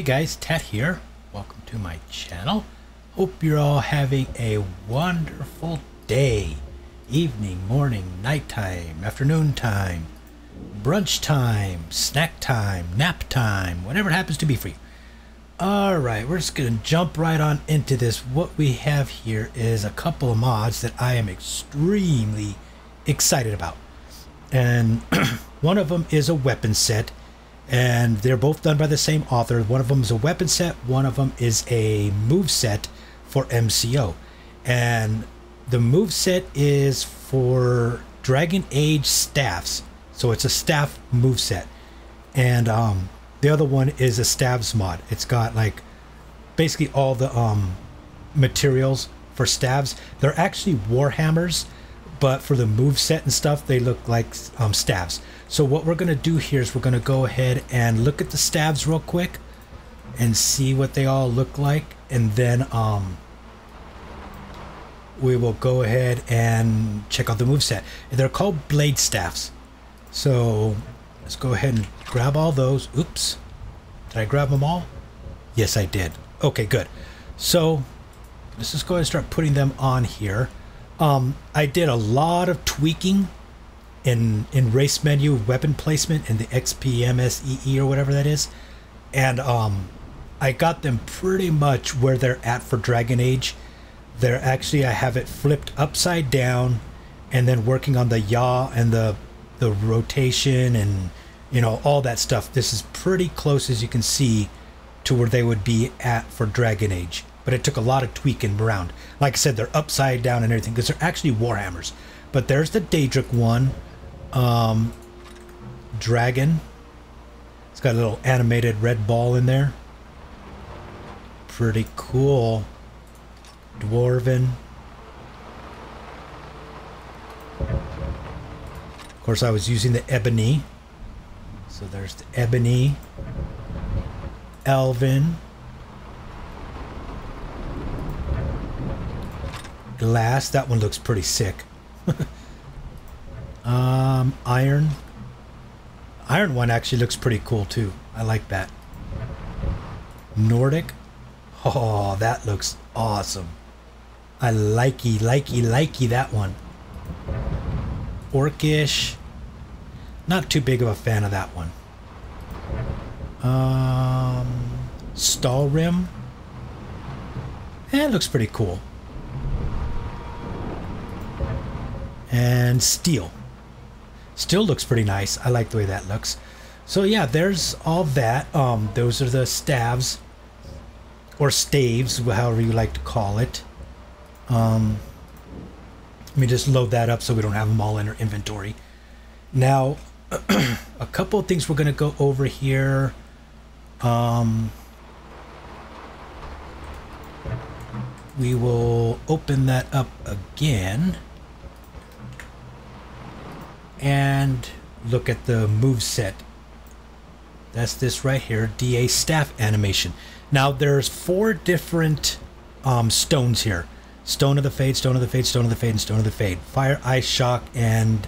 Hey guys, Tat here. Welcome to my channel. Hope you're all having a wonderful day. Evening, morning, nighttime, afternoon time, brunch time, snack time, nap time, whatever it happens to be for you. Alright, we're just going to jump right on into this. What we have here is a couple of mods that I am extremely excited about. And one of them is a weapon set. And they're both done by the same author. One of them is a weapon set. One of them is a move set for MCO. And the move set is for DragonAge Staves. So it's a staff move set. And the other one is a staves mod. It's got like basically all the materials for staves. They're actually warhammers, but for the move set and stuff, they look like staves. So what we're going to do here is we're going to go ahead and look at the staves real quick and see what they all look like. And then we will go ahead and check out the moveset. They're called Bladestaffs. So let's go ahead and grab all those. Oops. Did I grab them all? Yes, I did. Okay, good. So let's just go ahead and start putting them on here. I did a lot of tweaking in race menu weapon placement in the XPMSEE or whatever that is, and I got them pretty much where they're at for DragonAge. They're actually, I have it flipped upside down and then working on the yaw and the rotation and you know all that stuff. This is pretty close, as you can see, to where they would be at for DragonAge, but it took a lot of tweaking around. Like I said, they're upside down and everything because they're actually warhammers. But there's the Daedric one. Dragon. It's got a little animated red ball in there. Pretty cool. Dwarven. Of course, I was using the ebony. So there's the ebony. Elven. Glass. That one looks pretty sick. Iron one actually looks pretty cool too. I like that. Nordic. Oh, that looks awesome. I likey that one. Orcish. Not too big of a fan of that one. Stalrim. It looks pretty cool. And steel. Still looks pretty nice. I like the way that looks. So yeah, there's all that. Those are the staves or staves, however you like to call it. Let me just load that up so we don't have them all in our inventory. Now, a couple of things we're going to go over here. We will open that up again and look at the move set. That's this right here, DA staff animation. Now there's 4 different stones here. Stone of the Fade, Stone of the Fade, Stone of the Fade, and Stone of the Fade. Fire, Ice, Shock, and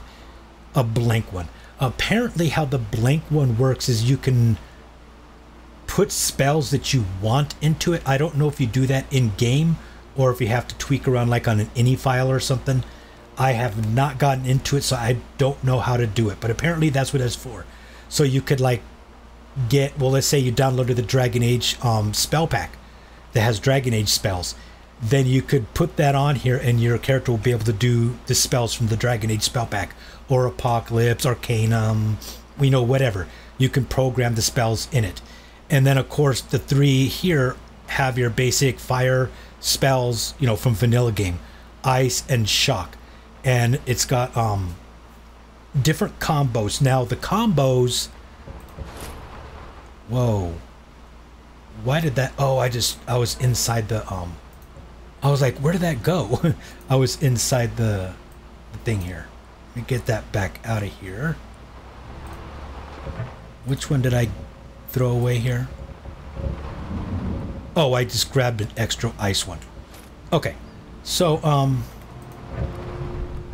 a blank one. Apparently how the blank one works is you can put spells that you want into it. I don't know if you do that in game or if you have to tweak around like on an ini file or something. I have not gotten into it, so I don't know how to do it, but apparently that's what it's for. So you could like get, well, let's say you downloaded the DragonAge spell pack that has DragonAge spells. Then you could put that on here and your character will be able to do the spells from the DragonAge spell pack, or Apocalypse, Arcanum, you know, whatever. You can program the spells in it. And then of course the 3 here have your basic fire spells, you know, from vanilla game, ice and shock. And it's got different combos. Now the combos, whoa, why did that, oh, I was inside the I was like, where did that go? I was inside the thing here. Let me get that back out of here. Which one did I throw away here? Oh, I just grabbed an extra ice one. Okay, so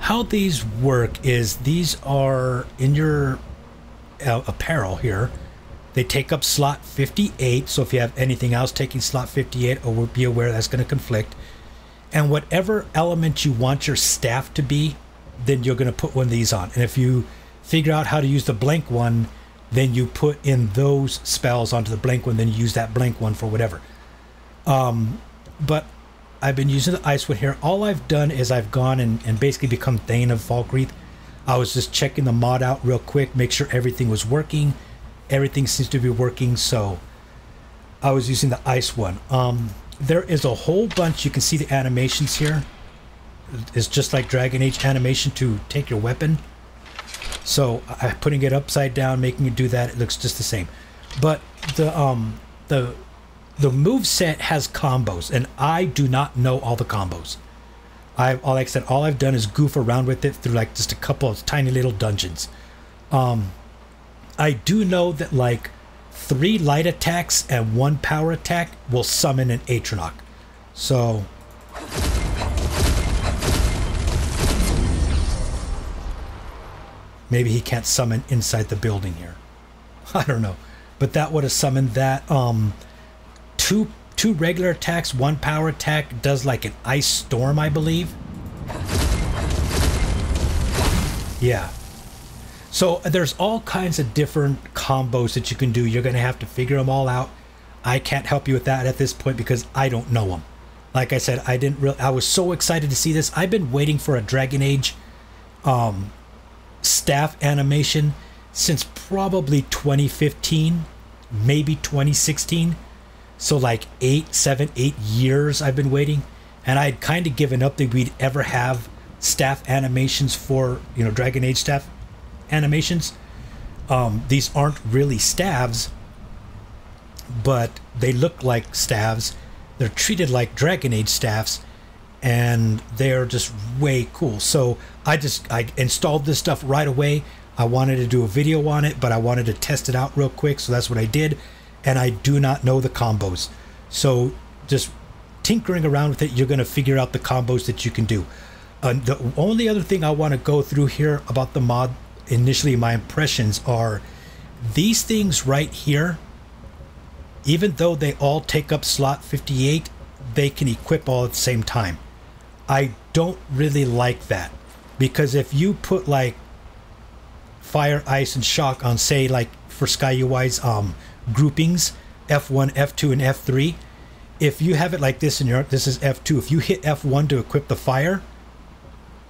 how these work is these are in your apparel here. They take up slot 58, so if you have anything else taking slot 58, or be aware that's going to conflict. And whatever element you want your staff to be, then you're going to put one of these on. And if you figure out how to use the blank one, then you put in those spells onto the blank one, then you use that blank one for whatever. But I've been using the ice one here. All I've done is I've gone and basically become Thane of Falkreath. I was just checking the mod out real quick, make sure everything was working. Everything seems to be working, so I was using the ice one. There is a whole bunch. You can see the animations here. It's just like DragonAge animation to take your weapon. So I'm putting it upside down, making it do that. It looks just the same. But the moveset has combos, and I do not know all the combos. Like I said, all I've done is goof around with it through like just a couple of tiny little dungeons. I do know that like 3 light attacks and 1 power attack will summon an Atronach. So maybe he can't summon inside the building here. I don't know. But that would have summoned that. Two regular attacks, 1 power attack does like an ice storm, I believe. Yeah. So there's all kinds of different combos that you can do. You're going to have to figure them all out. I can't help you with that at this point because I don't know them. Like I said, I was so excited to see this. I've been waiting for a DragonAge staff animation since probably 2015, maybe 2016. So like 7, 8 years I've been waiting. And I'd kind of given up that we'd ever have staff animations for, you know, DragonAge staff animations. These aren't really staves, but they look like staves. They're treated like DragonAge staffs, and they're just way cool. So I installed this stuff right away. I wanted to do a video on it, but I wanted to test it out real quick, so that's what I did. And I do not know the combos, so just tinkering around with it, you're going to figure out the combos that you can do. The only other thing I want to go through here about the mod, initially my impressions, are these things right here. Even though they all take up slot 58, they can equip all at the same time. I don't really like that, because if you put like fire, ice, and shock on, say like for SkyUI's groupings, F1, F2, and F3, if you have it like this and this is F2, if you hit F1 to equip the fire,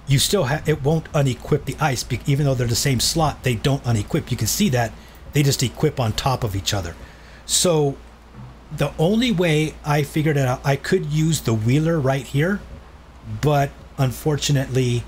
you still have, it won't unequip the ice, even though they're the same slot. They don't unequip. You can see that they just equip on top of each other. So the only way I figured it out, I could use the wheeler right here, but unfortunately,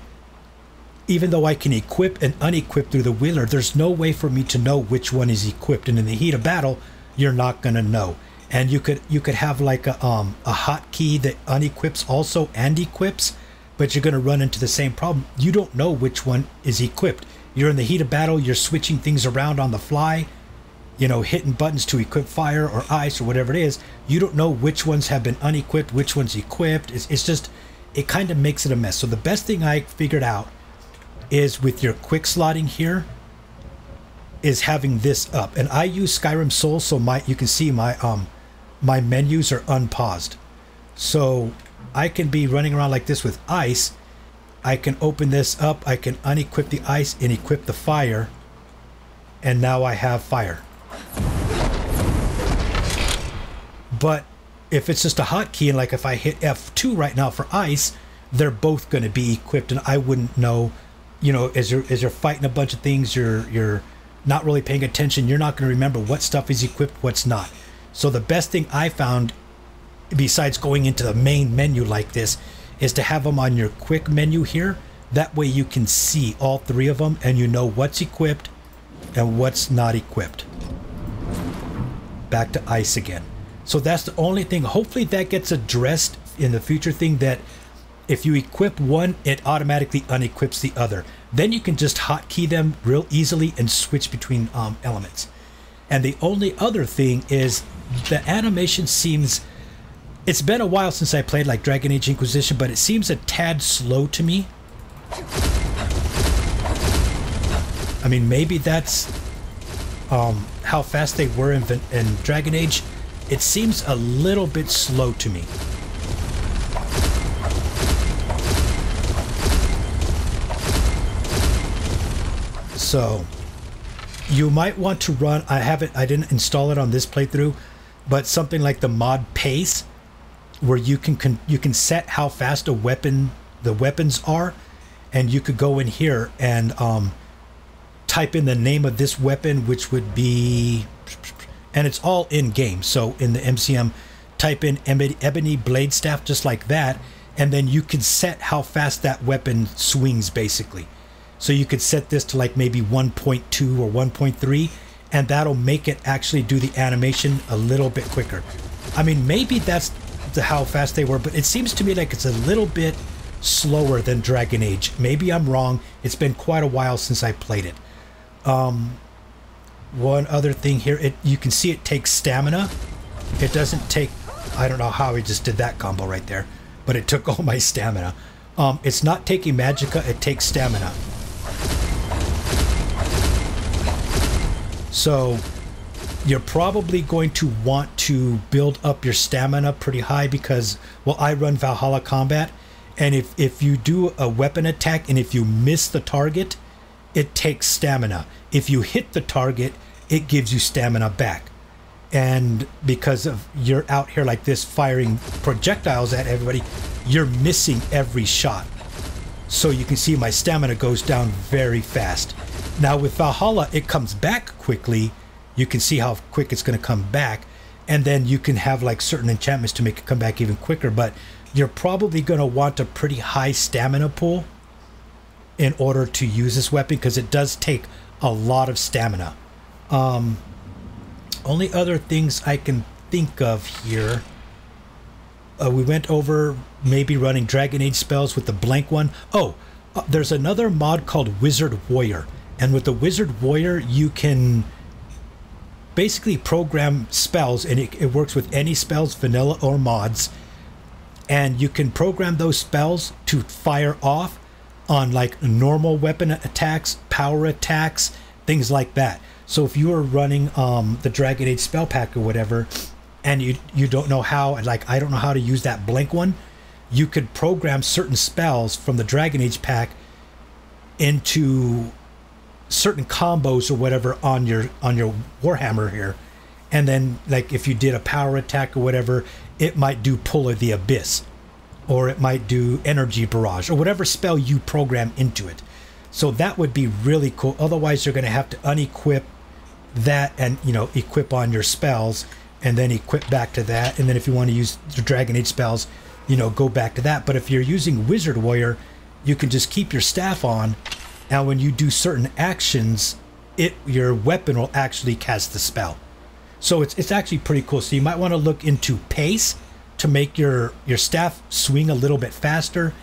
even though I can equip and unequip through the wheeler, there's no way for me to know which one is equipped. And in the heat of battle, you're not going to know. And you could have like a hotkey that unequips also and equips, but you're going to run into the same problem. You don't know which one is equipped. You're in the heat of battle, you're switching things around on the fly, you know, hitting buttons to equip fire or ice or whatever it is. You don't know which ones have been unequipped, which one's equipped. It's just, it kind of makes it a mess. So the best thing I figured out is with your quick slotting here is having this up. And I use Skyrim Soul, so you can see my my menus are unpaused. So I can be running around like this with ice. I can open this up, I can unequip the ice and equip the fire, and now I have fire. But if it's just a hotkey, and like if I hit F2 right now for ice, they're both going to be equipped, and I wouldn't know. You know, as you're fighting a bunch of things, you're not really paying attention. You're not going to remember what stuff is equipped, what's not. So the best thing I found, besides going into the main menu like this, is to have them on your quick menu here. That way you can see all 3 of them, and you know what's equipped and what's not equipped. Back to ice again. So that's the only thing. Hopefully that gets addressed in the future thing, that if you equip one, it automatically unequips the other. Then you can just hotkey them real easily and switch between elements. And the only other thing is the animation seems... It's been a while since I played like DragonAge Inquisition, but it seems a tad slow to me. I mean, maybe that's how fast they were in Dragon Age, it seems a little bit slow to me. So you might want to run, I didn't install it on this playthrough, but something like the mod pace, where you can set how fast the weapons are, and you could go in here and type in the name of this weapon, which would be, and it's all in game. So in the MCM, type in ebony Bladestaff, just like that, and then you can set how fast that weapon swings, basically. So you could set this to like maybe 1.2 or 1.3, and that'll make it actually do the animation a little bit quicker. I mean, maybe that's how fast they were, but it seems to me like it's a little bit slower than Dragon Age. Maybe I'm wrong. It's been quite a while since I played it. One other thing here, you can see it takes stamina. It doesn't take, I don't know how he just did that combo right there, but it took all my stamina. It's not taking magicka, it takes stamina. So you're probably going to want to build up your stamina pretty high, because, well, I run Valhalla Combat, and if you do a weapon attack and if you miss the target, it takes stamina. If you hit the target, it gives you stamina back. And because of you're out here like this firing projectiles at everybody, you're missing every shot. So you can see my stamina goes down very fast. Now with Valhalla, it comes back quickly. You can see how quick it's going to come back, and then you can have like certain enchantments to make it come back even quicker, but you're probably going to want a pretty high stamina pool in order to use this weapon, because it does take a lot of stamina. Only other things I can think of here, we went over maybe running Dragon Age spells with the blank one. There's another mod called Wizard Warrior, and with the Wizard Warrior you can basically program spells, and it works with any spells, vanilla or mods, and you can program those spells to fire off on like normal weapon attacks, power attacks, things like that. So if you are running the Dragon Age spell pack or whatever, and you don't know how, like I don't know how to use that blank one, you could program certain spells from the Dragon Age pack into certain combos or whatever on your Warhammer here, and then like if you did a power attack or whatever, it might do Pull of the Abyss, or it might do Energy Barrage, or whatever spell you program into it. So that would be really cool. Otherwise you're going to have to unequip that and, you know, equip on your spells, and then equip back to that, and then if you want to use the Dragon Age spells, you know, go back to that. But if you're using Wizard Warrior, you can just keep your staff on, and when you do certain actions, your weapon will actually cast the spell. So it's actually pretty cool. So you might want to look into pace to make your staff swing a little bit faster,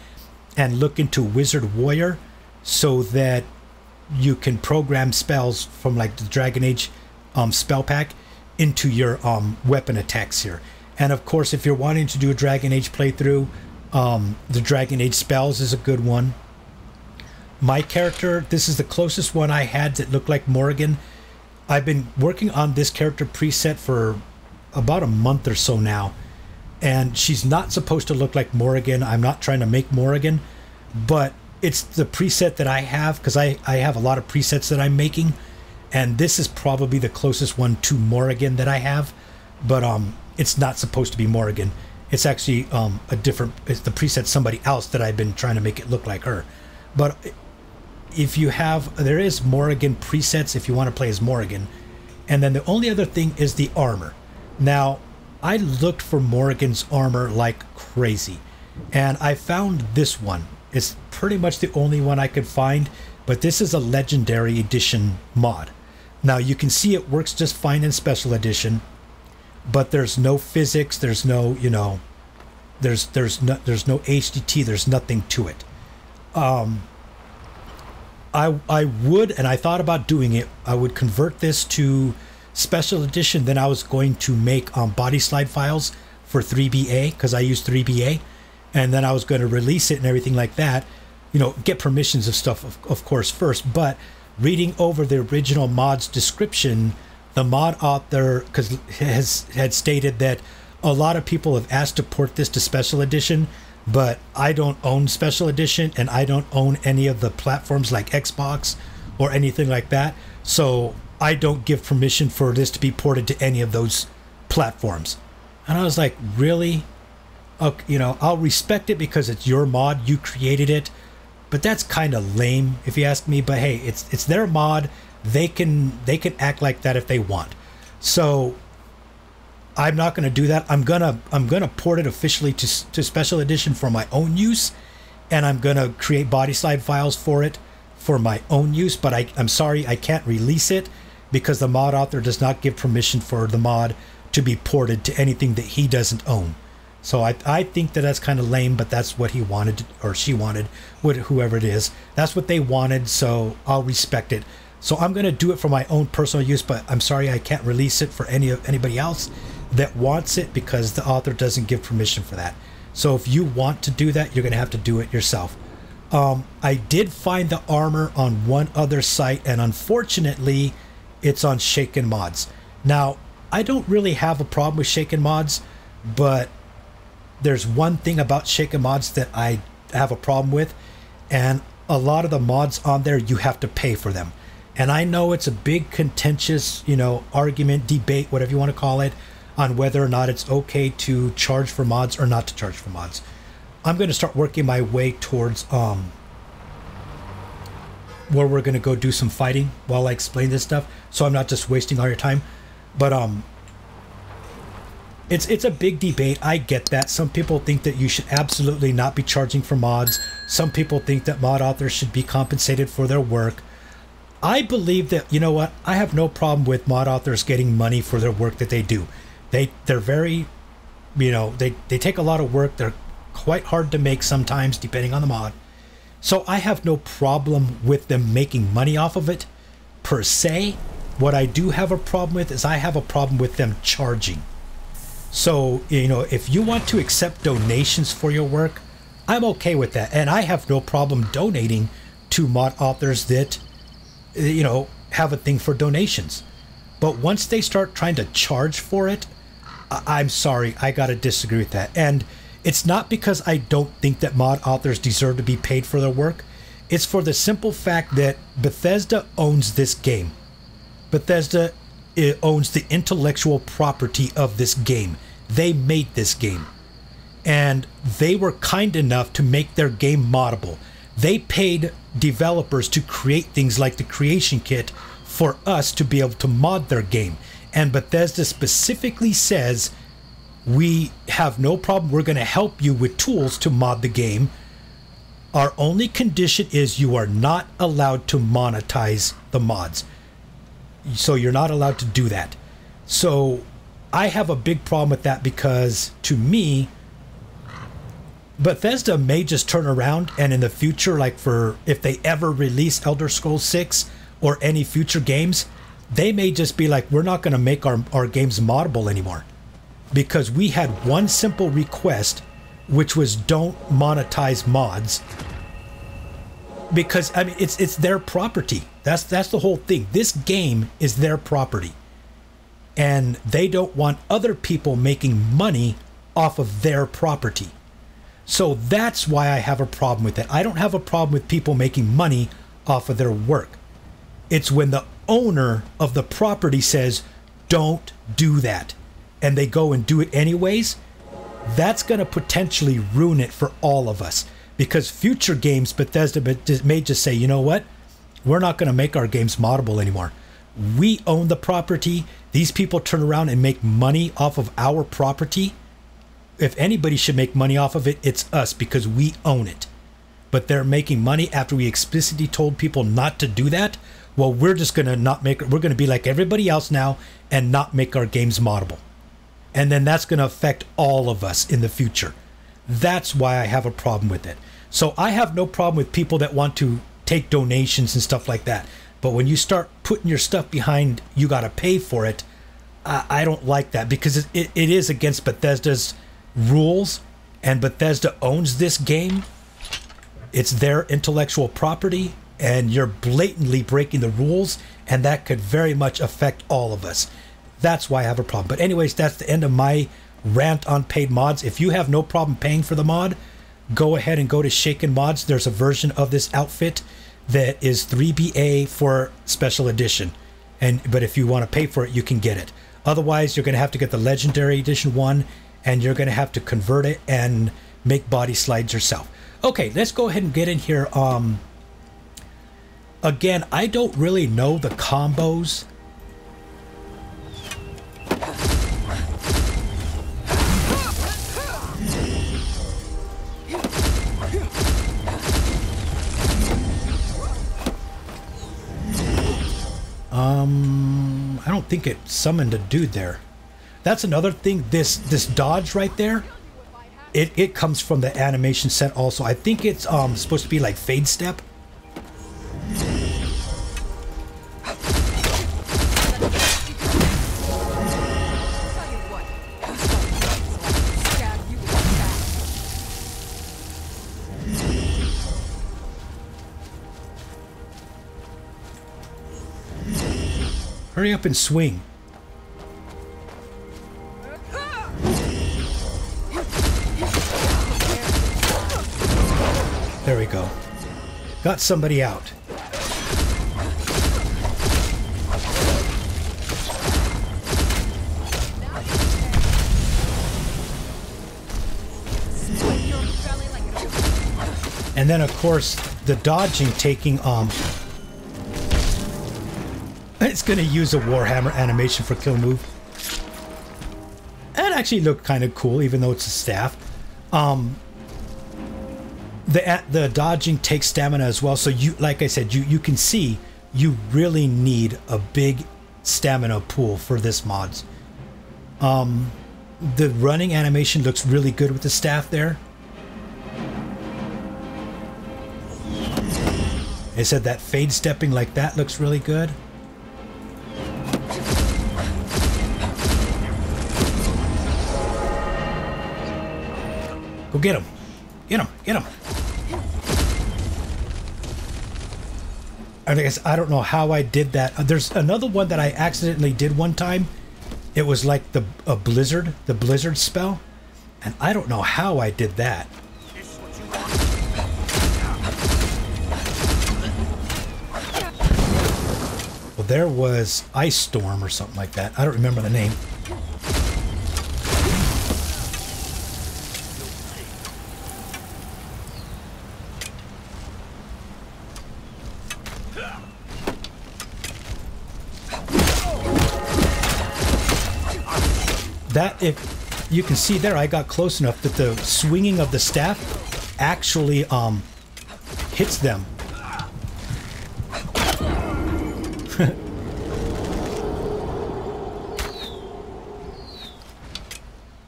and look into Wizard Warrior so that you can program spells from like the Dragon Age spell pack into your weapon attacks here. And of course, if you're wanting to do a Dragon Age playthrough, the Dragon Age spells is a good one. My character, this is the closest one I had that looked like Morrigan. I've been working on this character preset for about a month or so now, and she's not supposed to look like Morrigan. I'm not trying to make Morrigan, but it's the preset that I have, because I have a lot of presets that I'm making, and this is probably the closest one to Morrigan that I have, but it's not supposed to be Morrigan. It's actually it's the preset somebody else that I've been trying to make it look like her. But if you have, there is Morrigan presets if you want to play as Morrigan, and then the only other thing is the armor. Now I looked for Morrigan's armor like crazy, and I found this one. It's pretty much the only one I could find, but this is a legendary edition mod. Now you can see it works just fine in special edition, but there's no physics, there's no, you know, there's no HDT, there's nothing to it. I would, and I thought about doing it, I would convert this to special edition, then I was going to make body slide files for 3BA, because I use 3BA, and then I was going to release it and everything like that, you know, get permissions of stuff of course first. But reading over the original mod's description, the mod author had stated that a lot of people have asked to port this to Special Edition, but I don't own Special Edition and I don't own any of the platforms like Xbox or anything like that. So I don't give permission for this to be ported to any of those platforms. And I was like, really? Okay, you know, I'll respect it because it's your mod, you created it, but that's kind of lame if you ask me. But hey, it's their mod. They can act like that if they want. So I'm not going to do that. I'm gonna port it officially to Special Edition for my own use, and I'm gonna create body slide files for it for my own use. But I'm sorry, I can't release it because the mod author does not give permission for the mod to be ported to anything that he doesn't own. So I think that that's kind of lame, but that's what he wanted, or she wanted, whoever it is. That's what they wanted, so I'll respect it. So I'm going to do it for my own personal use, but I'm sorry I can't release it for anybody else that wants it because the author doesn't give permission for that. So if you want to do that, you're going to have to do it yourself. I did find the armor on one other site, and unfortunately, it's on Shaken Mods. Now, I don't really have a problem with Shaken Mods, but there's one thing about Shaken Mods that I have a problem with, and a lot of the mods on there, you have to pay for them. And I know it's a big contentious, you know, argument, debate, whatever you want to call it, on whether or not it's okay to charge for mods or not to charge for mods. I'm going to start working my way towards where we're going to go do some fighting while I explain this stuff, so I'm not just wasting all your time. But it's a big debate. I get that. Some people think that you should absolutely not be charging for mods. Some people think that mod authors should be compensated for their work. I believe that, you know what, I have no problem with mod authors getting money for their work that they do. They're very, you know, they take a lot of work. They're quite hard to make sometimes, depending on the mod. So I have no problem with them making money off of it, per se. What I do have a problem with is I have a problem with them charging. So, you know, if you want to accept donations for your work, I'm okay with that. And I have no problem donating to mod authors that, you know, have a thing for donations. But once they start trying to charge for it, I'm sorry, I gotta disagree with that. And it's not because I don't think that mod authors deserve to be paid for their work. It's for the simple fact that Bethesda owns this game. Bethesda owns the intellectual property of this game. They made this game. And they were kind enough to make their game moddable. They paid developers to create things like the creation kit for us to be able to mod their game. And Bethesda specifically says, we have no problem, we're going to help you with tools to mod the game. Our only condition is you are not allowed to monetize the mods. So you're not allowed to do that. So I have a big problem with that because, to me, Bethesda may just turn around and in the future, like for if they ever release Elder Scrolls 6 or any future games, they may just be like, we're not going to make our games moddable anymore. Because we had one simple request, which was don't monetize mods. Because, I mean, it's their property. That's the whole thing. This game is their property. And they don't want other people making money off of their property. So that's why I have a problem with it. I don't have a problem with people making money off of their work. It's when the owner of the property says, don't do that, and they go and do it anyways, that's going to potentially ruin it for all of us. Because future games, Bethesda may just say, you know what? We're not going to make our games moddable anymore. We own the property. These people turn around and make money off of our property. If anybody should make money off of it, it's us because we own it. But they're making money after we explicitly told people not to do that. Well, we're just going to not make it. We're going to be like everybody else now and not make our games moddable. And then that's going to affect all of us in the future. That's why I have a problem with it. So I have no problem with people that want to take donations and stuff like that. But when you start putting your stuff behind, you got to pay for it. I don't like that because it is against Bethesda's rules, and Bethesda owns this game. It's their intellectual property, and you're blatantly breaking the rules, and that could very much affect all of us. That's why I have a problem. But anyways, that's the end of my rant on paid mods. If you have no problem paying for the mod, go ahead and go to Shaken Mods. There's a version of this outfit that is 3BA for special edition, but if you want to pay for it, you can get it. Otherwise, you're going to have to get the legendary edition one, and you're going to have to convert it and make body slides yourself. Okay, let's go ahead and get in here. Again, I don't really know the combos. I don't think it summoned a dude there. That's another thing. This dodge right there, it comes from the animation set also. I think it's supposed to be like fade step. Hurry up and swing. There we go. Got somebody out. And then of course the dodging taking it's going to use a Warhammer animation for kill move. That actually looked kind of cool, even though it's a staff. The dodging takes stamina as well. So you, like I said, you can see you really need a big stamina pool for this mods. The running animation looks really good with the staff there. It said that fade stepping like that looks really good. Go get him. Get him. Get him. I don't know how I did that. There's another one that I accidentally did one time. It was like the blizzard spell. And I don't know how I did that. Well, there was Ice Storm or something like that. I don't remember the name. That, if you can see there, I got close enough that the swinging of the staff actually hits them.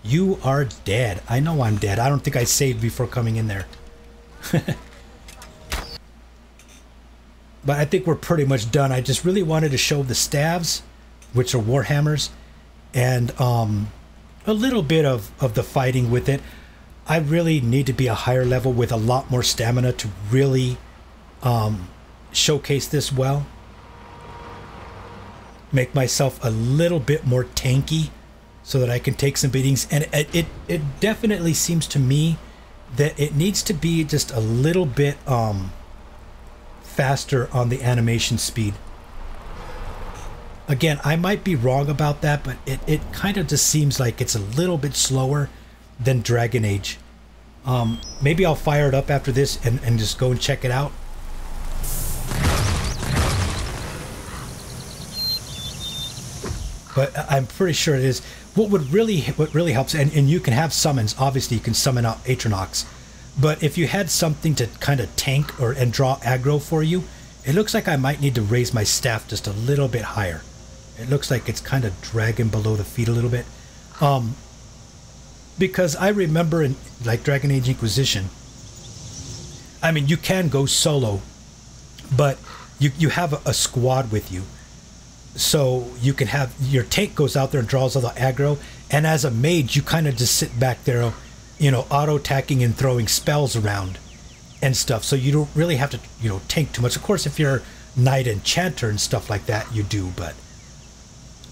You are dead. I know I'm dead. I don't think I saved before coming in there. But I think we're pretty much done. I just really wanted to show the staves, which are Warhammers, and a little bit of the fighting with it. I really need to be a higher level with a lot more stamina to really showcase this well. Make myself a little bit more tanky so that I can take some beatings. And it definitely seems to me that it needs to be just a little bit faster on the animation speed. Again, I might be wrong about that, but it kind of just seems like it's a little bit slower than DragonAge. Maybe I'll fire it up after this and just go and check it out. But I'm pretty sure it is. What really helps, and you can have summons. Obviously, you can summon out Atronox. But if you had something to kind of tank and draw aggro for you, it looks like I might need to raise my staff just a little bit higher. It looks like it's kind of dragging below the feet a little bit. Because I remember in like DragonAge Inquisition, I mean, you can go solo, but you have a squad with you. So you can have your tank goes out there and draws all the aggro, and as a mage, you kind of just sit back there, you know, auto attacking and throwing spells around. and stuff, so you don't really have to, you know, tank too much. Of course, if you're Knight Enchanter and stuff like that, you do, but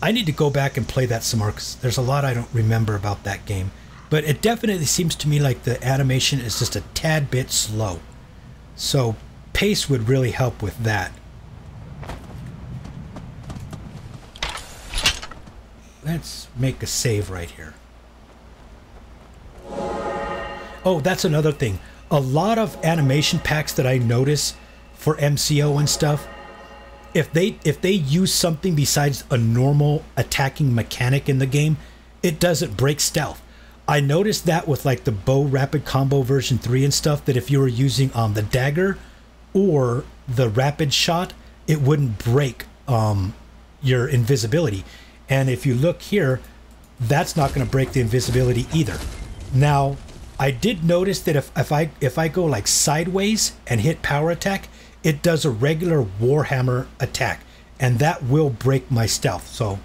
I need to go back and play that some more because there's a lot I don't remember about that game. But it definitely seems to me like the animation is just a tad bit slow. So pace would really help with that. Let's make a save right here. Oh, that's another thing. A lot of animation packs that I notice for MCO and stuff, if they use something besides a normal attacking mechanic in the game, it doesn't break stealth. I noticed that with like the bow rapid combo version 3 and stuff, that if you were using the dagger or the rapid shot, it wouldn't break your invisibility. And if you look here, that's not going to break the invisibility either. Now, I did notice that if I go like sideways and hit power attack, it does a regular Warhammer attack, and that will break my stealth. So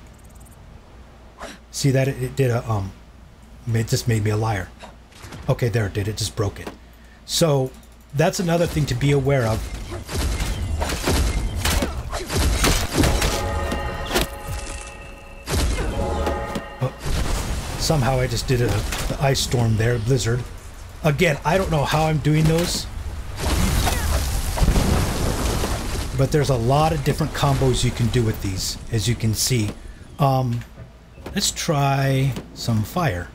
see that it did a it just made me a liar. Okay, there it did. It just broke it. So that's another thing to be aware of. Oh, somehow I just did the ice storm there, blizzard. Again, I don't know how I'm doing those, but there's a lot of different combos you can do with these, as you can see. Let's try some fire.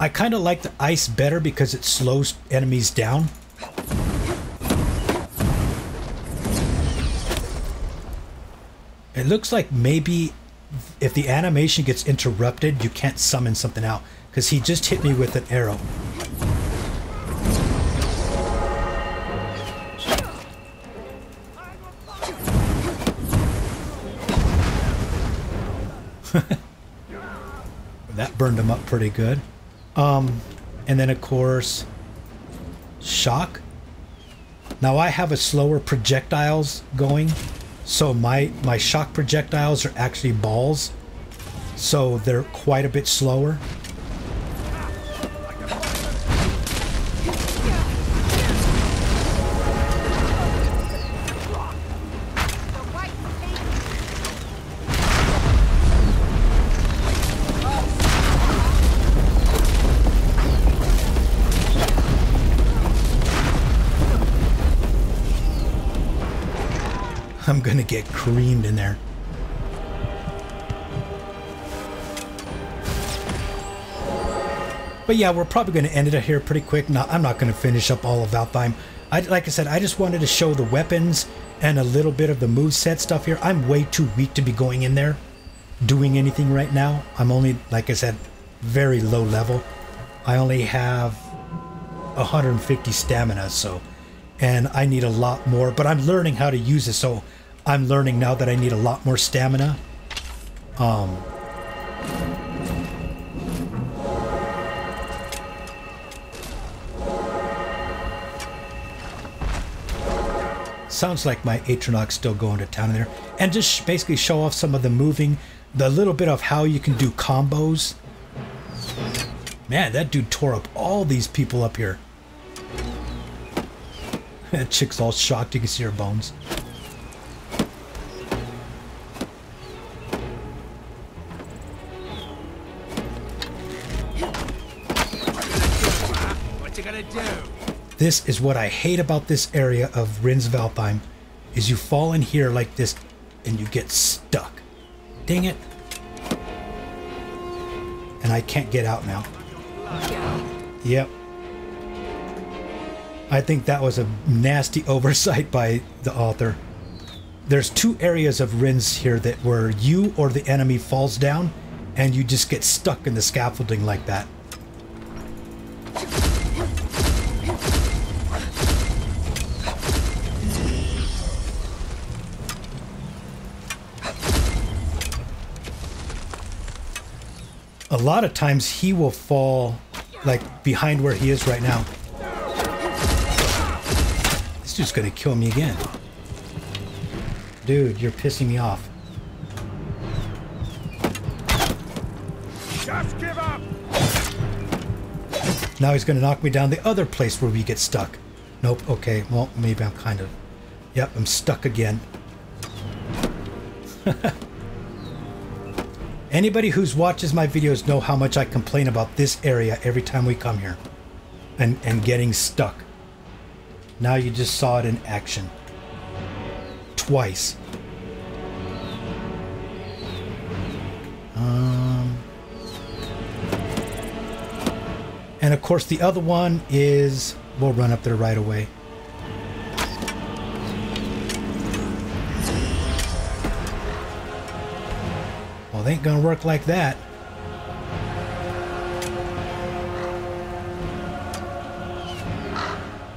I kind of like the ice better because it slows enemies down. It looks like maybe if the animation gets interrupted, you can't summon something out, because he just hit me with an arrow. That burned him up pretty good. And then of course, shock. Now I have a slower projectiles going, so my shock projectiles are actually balls, so they're quite a bit slower. I'm gonna get creamed in there. But yeah, we're probably gonna end it here pretty quick. Now, I'm not gonna finish up all of Valheim. Like I said, I just wanted to show the weapons and a little bit of the moveset stuff here. I'm way too weak to be going in there doing anything right now. I'm only, like I said, very low level. I only have 150 stamina, so, and I need a lot more, but I'm learning how to use it, so I'm learning now that I need a lot more stamina. Sounds like my Atronach's still going to town in there. And just basically show off some of the moving, the little bit of how you can do combos. Man, that dude tore up all these people up here. That chick's all shocked, you can see her bones. What you gonna do? This is what I hate about this area of Rin's Valheim, is you fall in here like this and you get stuck. Dang it. And I can't get out now. Yep. I think that was a nasty oversight by the author. There's two areas of Rin's here that where you or the enemy falls down and you just get stuck in the scaffolding like that. A lot of times he will fall like behind where he is right now. This dude's gonna kill me again. Dude, you're pissing me off. Just give up. Now he's gonna knock me down the other place where we get stuck. Nope, okay, well, maybe I'm kind of... Yep, I'm stuck again. Anybody who watches my videos know how much I complain about this area every time we come here. And getting stuck. Now you just saw it in action. Twice. And of course the other one is... We'll run up there right away. Well, it ain't gonna work like that.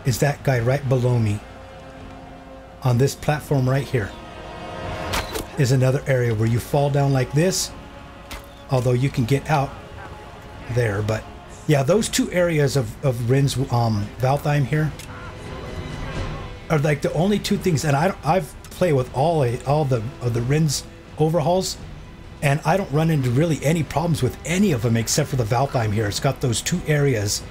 Is that guy right below me? On this platform right here is another area where you fall down like this, although you can get out there. But yeah, those two areas of Rin's Valtheim here are like the only two things. And I've played with all the Rin's overhauls, and I don't run into really any problems with any of them except for the Valtheim here. It's got those two areas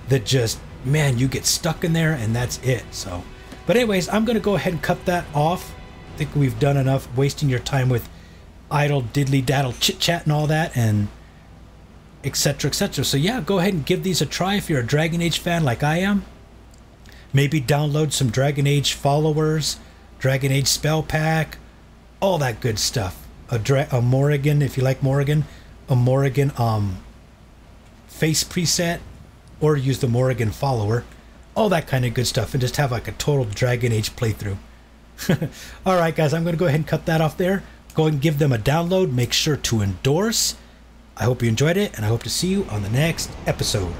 that just, man, you get stuck in there and that's it. So, but anyways, I'm gonna go ahead and cut that off. I think we've done enough wasting your time with idle diddly daddle chit chat and all that, and etc, etc. So yeah, go ahead and give these a try if you're a Dragon Age fan like I am. Maybe download some Dragon Age followers, Dragon Age spell pack, all that good stuff. A Morrigan, if you like Morrigan, a Morrigan face preset, or use the Morrigan follower, all that kind of good stuff, and just have like a total Dragon Age playthrough. Alright guys, I'm going to go ahead and cut that off there. Go ahead and give them a download. Make sure to endorse. I hope you enjoyed it, and I hope to see you on the next episode.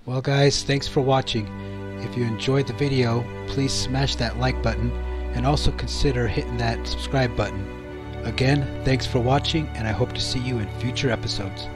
Well guys, thanks for watching. If you enjoyed the video, please smash that like button and also consider hitting that subscribe button. Again, thanks for watching, and I hope to see you in future episodes.